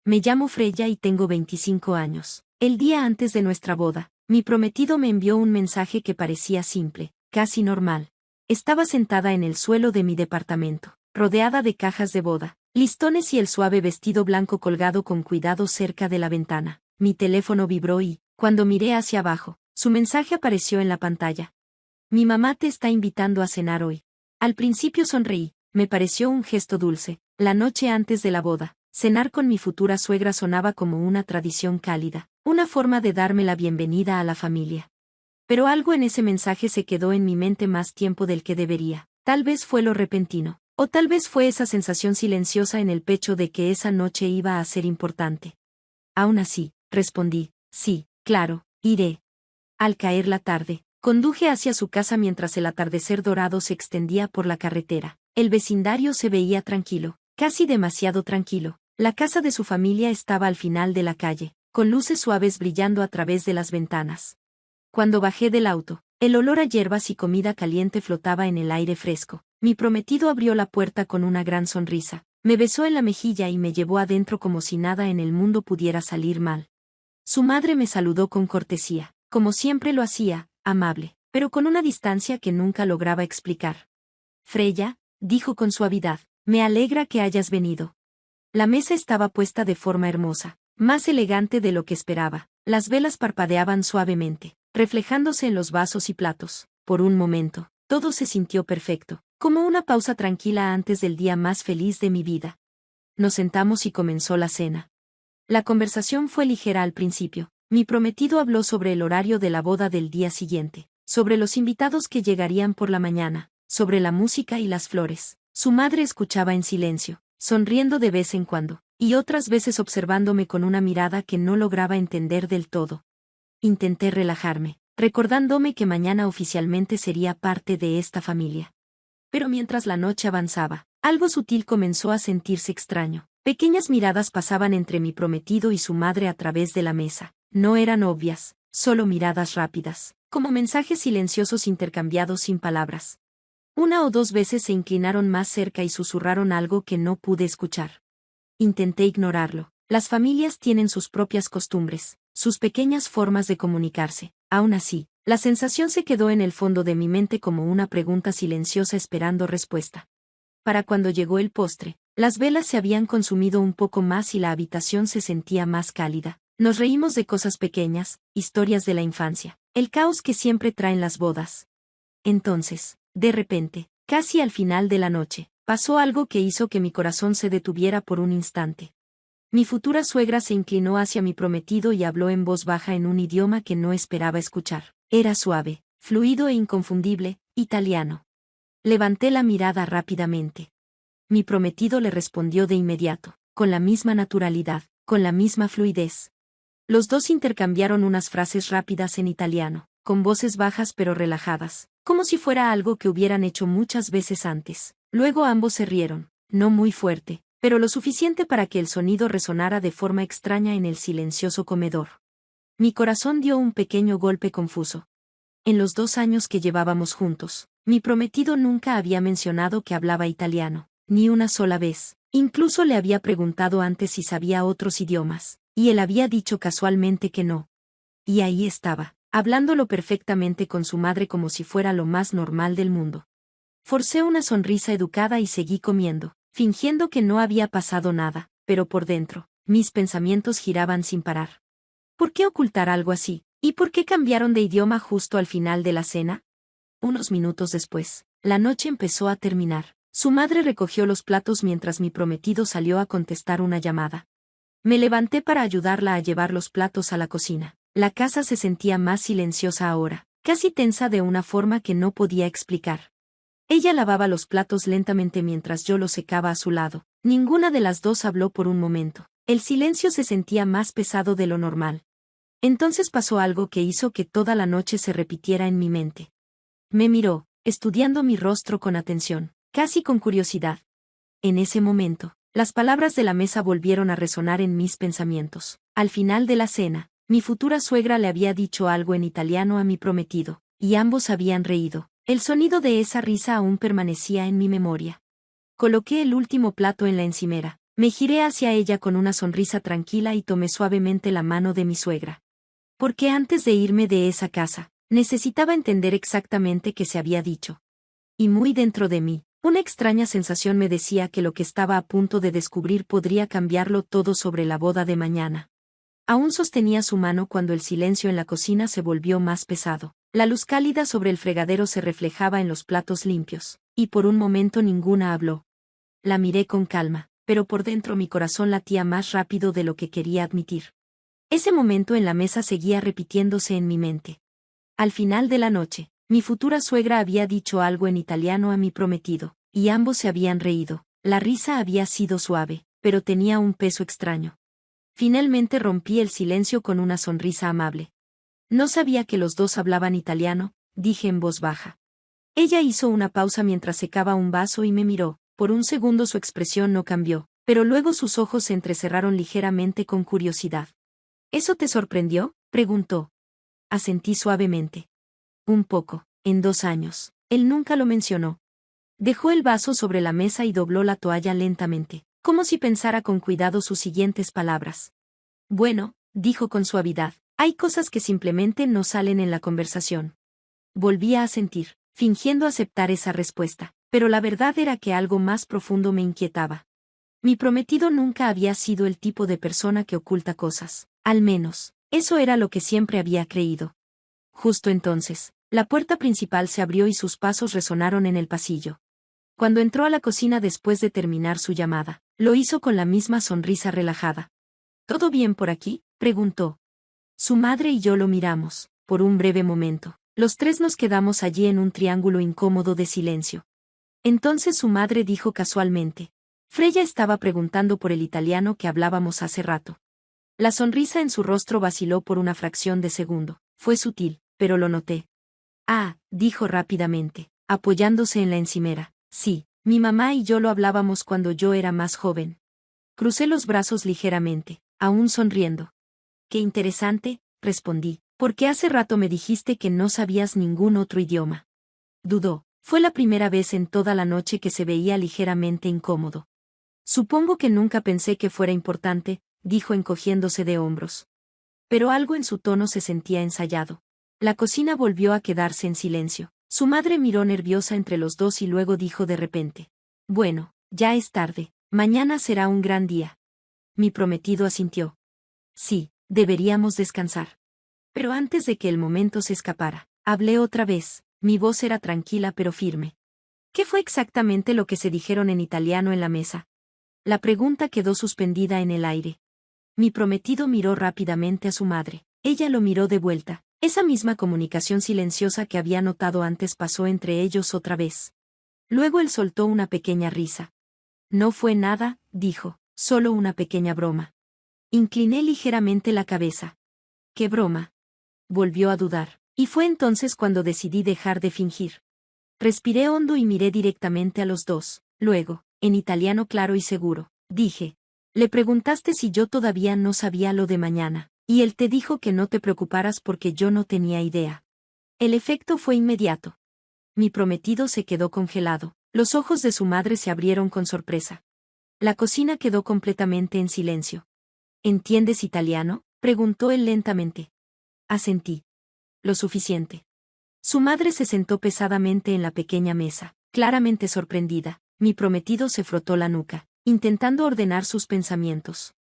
Me llamo Freya y tengo 25 años. El día antes de nuestra boda, mi prometido me envió un mensaje que parecía simple, casi normal. Estaba sentada en el suelo de mi departamento, rodeada de cajas de boda, listones y el suave vestido blanco colgado con cuidado cerca de la ventana. Mi teléfono vibró y, cuando miré hacia abajo, su mensaje apareció en la pantalla. Mi mamá te está invitando a cenar hoy. Al principio sonreí, me pareció un gesto dulce. La noche antes de la boda, cenar con mi futura suegra sonaba como una tradición cálida, una forma de darme la bienvenida a la familia. Pero algo en ese mensaje se quedó en mi mente más tiempo del que debería. Tal vez fue lo repentino, o tal vez fue esa sensación silenciosa en el pecho de que esa noche iba a ser importante. Aún así, respondí, sí, claro, iré. Al caer la tarde, conduje hacia su casa mientras el atardecer dorado se extendía por la carretera. El vecindario se veía tranquilo, casi demasiado tranquilo. La casa de su familia estaba al final de la calle, con luces suaves brillando a través de las ventanas. Cuando bajé del auto, el olor a hierbas y comida caliente flotaba en el aire fresco. Mi prometido abrió la puerta con una gran sonrisa, me besó en la mejilla y me llevó adentro como si nada en el mundo pudiera salir mal. Su madre me saludó con cortesía, como siempre lo hacía, amable, pero con una distancia que nunca lograba explicar. Freya, dijo con suavidad, me alegra que hayas venido. La mesa estaba puesta de forma hermosa, más elegante de lo que esperaba. Las velas parpadeaban suavemente, reflejándose en los vasos y platos. Por un momento, todo se sintió perfecto, como una pausa tranquila antes del día más feliz de mi vida. Nos sentamos y comenzó la cena. La conversación fue ligera al principio. Mi prometido habló sobre el horario de la boda del día siguiente, sobre los invitados que llegarían por la mañana, sobre la música y las flores. Su madre escuchaba en silencio, sonriendo de vez en cuando, y otras veces observándome con una mirada que no lograba entender del todo. Intenté relajarme, recordándome que mañana oficialmente sería parte de esta familia. Pero mientras la noche avanzaba, algo sutil comenzó a sentirse extraño. Pequeñas miradas pasaban entre mi prometido y su madre a través de la mesa. No eran obvias, solo miradas rápidas, como mensajes silenciosos intercambiados sin palabras. Una o dos veces se inclinaron más cerca y susurraron algo que no pude escuchar. Intenté ignorarlo. Las familias tienen sus propias costumbres, sus pequeñas formas de comunicarse. Aún así, la sensación se quedó en el fondo de mi mente como una pregunta silenciosa esperando respuesta. Para cuando llegó el postre, las velas se habían consumido un poco más y la habitación se sentía más cálida. Nos reímos de cosas pequeñas, historias de la infancia, el caos que siempre traen las bodas. Entonces, de repente, casi al final de la noche, pasó algo que hizo que mi corazón se detuviera por un instante. Mi futura suegra se inclinó hacia mi prometido y habló en voz baja en un idioma que no esperaba escuchar. Era suave, fluido e inconfundible, italiano. Levanté la mirada rápidamente. Mi prometido le respondió de inmediato, con la misma naturalidad, con la misma fluidez. Los dos intercambiaron unas frases rápidas en italiano, con voces bajas pero relajadas, como si fuera algo que hubieran hecho muchas veces antes. Luego ambos se rieron, no muy fuerte, pero lo suficiente para que el sonido resonara de forma extraña en el silencioso comedor. Mi corazón dio un pequeño golpe confuso. En los 2 años que llevábamos juntos, mi prometido nunca había mencionado que hablaba italiano, ni una sola vez. Incluso le había preguntado antes si sabía otros idiomas, y él había dicho casualmente que no. Y ahí estaba, hablándolo perfectamente con su madre como si fuera lo más normal del mundo. Forcé una sonrisa educada y seguí comiendo, fingiendo que no había pasado nada, pero por dentro, mis pensamientos giraban sin parar. ¿Por qué ocultar algo así? ¿Y por qué cambiaron de idioma justo al final de la cena? Unos minutos después, la noche empezó a terminar. Su madre recogió los platos mientras mi prometido salió a contestar una llamada. Me levanté para ayudarla a llevar los platos a la cocina. La casa se sentía más silenciosa ahora, casi tensa de una forma que no podía explicar. Ella lavaba los platos lentamente mientras yo los secaba a su lado. Ninguna de las dos habló por un momento. El silencio se sentía más pesado de lo normal. Entonces pasó algo que hizo que toda la noche se repitiera en mi mente. Me miró, estudiando mi rostro con atención, casi con curiosidad. En ese momento, las palabras de la mesa volvieron a resonar en mis pensamientos. Al final de la cena, mi futura suegra le había dicho algo en italiano a mi prometido, y ambos habían reído. El sonido de esa risa aún permanecía en mi memoria. Coloqué el último plato en la encimera, Me giré hacia ella con una sonrisa tranquila y tomé suavemente la mano de mi suegra. Porque antes de irme de esa casa, necesitaba entender exactamente qué se había dicho. Y muy dentro de mí, una extraña sensación me decía que lo que estaba a punto de descubrir podría cambiarlo todo sobre la boda de mañana. Aún sostenía su mano cuando el silencio en la cocina se volvió más pesado. La luz cálida sobre el fregadero se reflejaba en los platos limpios, y por un momento ninguna habló. La miré con calma, pero por dentro mi corazón latía más rápido de lo que quería admitir. Ese momento en la mesa seguía repitiéndose en mi mente. Al final de la noche, mi futura suegra había dicho algo en italiano a mi prometido, y ambos se habían reído. La risa había sido suave, pero tenía un peso extraño. Finalmente rompí el silencio con una sonrisa amable. No sabía que los dos hablaban italiano, dije en voz baja. Ella hizo una pausa mientras secaba un vaso y me miró. Por un segundo su expresión no cambió, pero luego sus ojos se entrecerraron ligeramente con curiosidad. ¿Eso te sorprendió?, preguntó. Asentí suavemente. Un poco, en 2 años. Él nunca lo mencionó. Dejó el vaso sobre la mesa y dobló la toalla lentamente, como si pensara con cuidado sus siguientes palabras. Bueno, dijo con suavidad, hay cosas que simplemente no salen en la conversación. Volví a asentir, fingiendo aceptar esa respuesta, pero la verdad era que algo más profundo me inquietaba. Mi prometido nunca había sido el tipo de persona que oculta cosas, al menos, eso era lo que siempre había creído. Justo entonces, la puerta principal se abrió y sus pasos resonaron en el pasillo. Cuando entró a la cocina después de terminar su llamada, lo hizo con la misma sonrisa relajada. ¿Todo bien por aquí?, preguntó. Su madre y yo lo miramos, por un breve momento. Los tres nos quedamos allí en un triángulo incómodo de silencio. Entonces su madre dijo casualmente. Freya estaba preguntando por el italiano que hablábamos hace rato. La sonrisa en su rostro vaciló por una fracción de segundo. Fue sutil, pero lo noté. Ah, dijo rápidamente, apoyándose en la encimera. Sí, mi mamá y yo lo hablábamos cuando yo era más joven. Crucé los brazos ligeramente, aún sonriendo. Qué interesante, respondí, porque hace rato me dijiste que no sabías ningún otro idioma. Dudó. Fue la primera vez en toda la noche que se veía ligeramente incómodo. Supongo que nunca pensé que fuera importante, dijo encogiéndose de hombros. Pero algo en su tono se sentía ensayado. La cocina volvió a quedarse en silencio. Su madre miró nerviosa entre los dos y luego dijo de repente. Bueno, ya es tarde, mañana será un gran día. Mi prometido asintió. Sí, deberíamos descansar. Pero antes de que el momento se escapara, hablé otra vez, mi voz era tranquila pero firme. ¿Qué fue exactamente lo que se dijeron en italiano en la mesa? La pregunta quedó suspendida en el aire. Mi prometido miró rápidamente a su madre. Ella lo miró de vuelta. Esa misma comunicación silenciosa que había notado antes pasó entre ellos otra vez. Luego él soltó una pequeña risa. No fue nada, dijo, solo una pequeña broma. Incliné ligeramente la cabeza. ¿Qué broma? Volvió a dudar, y fue entonces cuando decidí dejar de fingir. Respiré hondo y miré directamente a los dos. Luego, en italiano claro y seguro, dije. Le preguntaste si yo todavía no sabía lo de mañana, y él te dijo que no te preocuparas porque yo no tenía idea. El efecto fue inmediato. Mi prometido se quedó congelado, los ojos de su madre se abrieron con sorpresa. La cocina quedó completamente en silencio. ¿Entiendes italiano?, preguntó él lentamente. Asentí. Lo suficiente. Su madre se sentó pesadamente en la pequeña mesa, claramente sorprendida. Mi prometido se frotó la nuca, intentando ordenar sus pensamientos.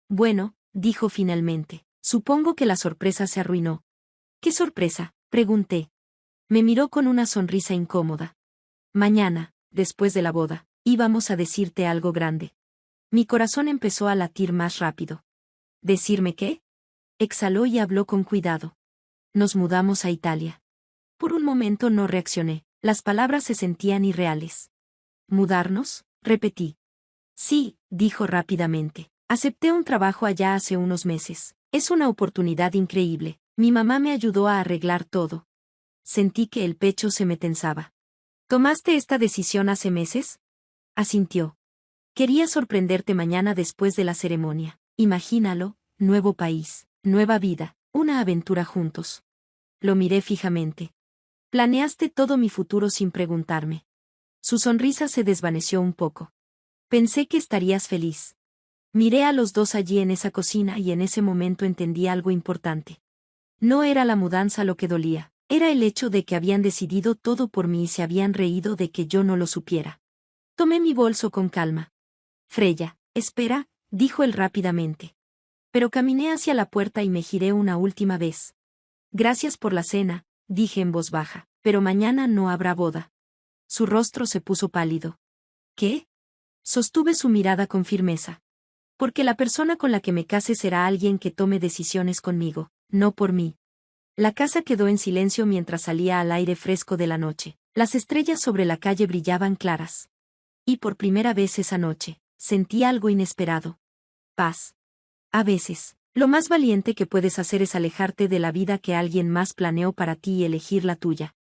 Bueno, dijo finalmente, supongo que la sorpresa se arruinó. ¿Qué sorpresa?, pregunté. Me miró con una sonrisa incómoda. Mañana, después de la boda, íbamos a decirte algo grande. Mi corazón empezó a latir más rápido. ¿Decirme qué? Exhaló y habló con cuidado. Nos mudamos a Italia. Por un momento no reaccioné, las palabras se sentían irreales. ¿Mudarnos?, repetí. Sí, dijo rápidamente. Acepté un trabajo allá hace unos meses. Es una oportunidad increíble. Mi mamá me ayudó a arreglar todo. Sentí que el pecho se me tensaba. ¿Tomaste esta decisión hace meses? Asintió. Quería sorprenderte mañana después de la ceremonia. Imagínalo, nuevo país, nueva vida, una aventura juntos. Lo miré fijamente. Planeaste todo mi futuro sin preguntarme. Su sonrisa se desvaneció un poco. Pensé que estarías feliz. Miré a los dos allí en esa cocina y en ese momento entendí algo importante. No era la mudanza lo que dolía, era el hecho de que habían decidido todo por mí y se habían reído de que yo no lo supiera. Tomé mi bolso con calma. Freya, espera, dijo él rápidamente. Pero caminé hacia la puerta y me giré una última vez. Gracias por la cena, dije en voz baja, pero mañana no habrá boda. Su rostro se puso pálido. ¿Qué? Sostuve su mirada con firmeza. Porque la persona con la que me case será alguien que tome decisiones conmigo, no por mí. La casa quedó en silencio mientras salía al aire fresco de la noche. Las estrellas sobre la calle brillaban claras. Y por primera vez esa noche, sentí algo inesperado. Paz. A veces, lo más valiente que puedes hacer es alejarte de la vida que alguien más planeó para ti y elegir la tuya.